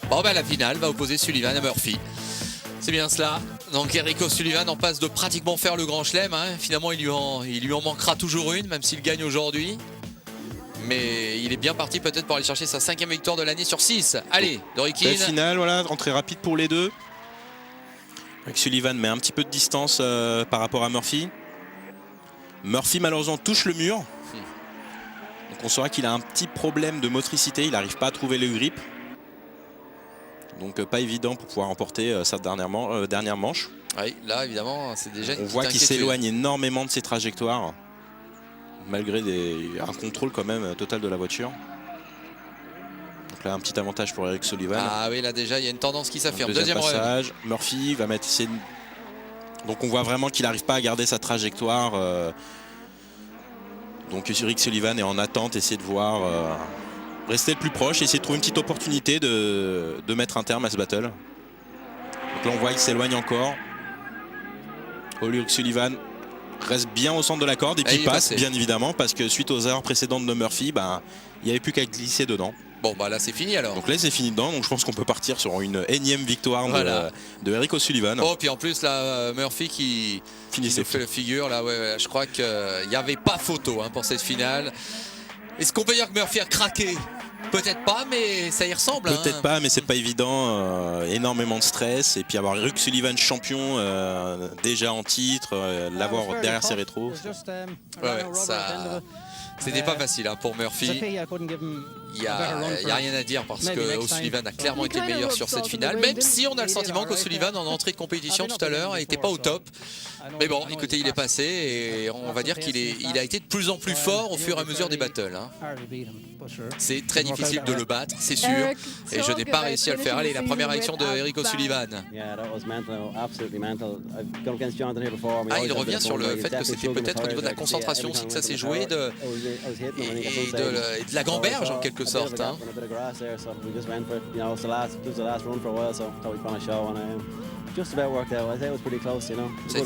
Bon bah la finale va opposer Sullivan à Murphy. C'est bien cela. Donc Eric O'Sullivan en passe de pratiquement faire le grand chelem. Hein. Finalement il lui en manquera toujours une, même s'il gagne aujourd'hui. Mais il est bien parti peut-être pour aller chercher sa 5e victoire de l'année sur 6. Allez, Dorikin. Belle finale, voilà, rentrée rapide pour les deux. Eric Sullivan met un petit peu de distance par rapport à Murphy. Murphy malheureusement touche le mur. Donc on saura qu'il a un petit problème de motricité, il n'arrive pas à trouver le grip. Donc pas évident pour pouvoir remporter sa dernière manche. Oui, là évidemment c'est déjà une On voit qu'il inquiétude. s'éloigne énormément de ses trajectoires. Malgré un contrôle quand même total de la voiture. Donc là un petit avantage pour Eric Sullivan. Ah oui, là déjà il y a une tendance qui s'affirme. Deuxième Deuxième passage, Murphy va mettre donc on voit vraiment qu'il n'arrive pas à garder sa trajectoire. Donc Eric Sullivan est en attente, essayer de voir, rester le plus proche, essayer de trouver une petite opportunité de mettre un terme à ce battle. Donc là on voit qu'il s'éloigne encore. Eric Sullivan reste bien au centre de la corde et puis passe bien évidemment parce que suite aux erreurs précédentes de Murphy, il n'y avait plus qu'à glisser dedans. Bon bah là c'est fini alors. Donc là c'est fini dedans, donc je pense qu'on peut partir sur une énième victoire de Eric O'Sullivan. Oh puis en plus là Murphy qui nous fait le figure là, ouais, je crois qu'il n'y avait pas photo pour cette finale. Est-ce qu'on peut dire que Murphy a craqué? Peut-être pas, mais ça y ressemble. Peut-être pas, mais c'est pas évident. Énormément de stress. Et puis avoir Eric Sullivan champion, déjà en titre, l'avoir derrière ses rétros. Ouais, ça... C'était pas facile pour Murphy. Il n'y a rien à dire parce que O'Sullivan a clairement été meilleur sur cette finale. Même si on a le sentiment qu'O'Sullivan en entrée de compétition tout à l'heure n'était pas au top. Mais bon, écoutez, il est passé et on va dire qu'il a été de plus en plus fort au fur et à mesure des battles. C'est très difficile de le battre, c'est sûr. Et je n'ai pas réussi à le faire. Allez, la première réaction de Eric O'Sullivan. Ah, il revient sur le fait que c'était peut-être au niveau de la concentration aussi que ça s'est joué et de la gamberge en quelque sorte. Ça a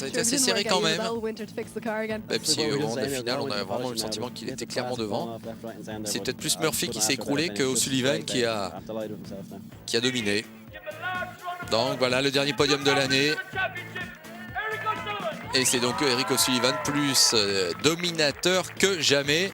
été assez serré quand même. Même si au moment de la finale, on a vraiment eu le sentiment qu'il était clairement devant. C'est peut-être plus Murphy qui s'est écroulé que O'Sullivan qui a dominé. Donc voilà le dernier podium de l'année. Et c'est donc Eric O'Sullivan plus dominateur que jamais.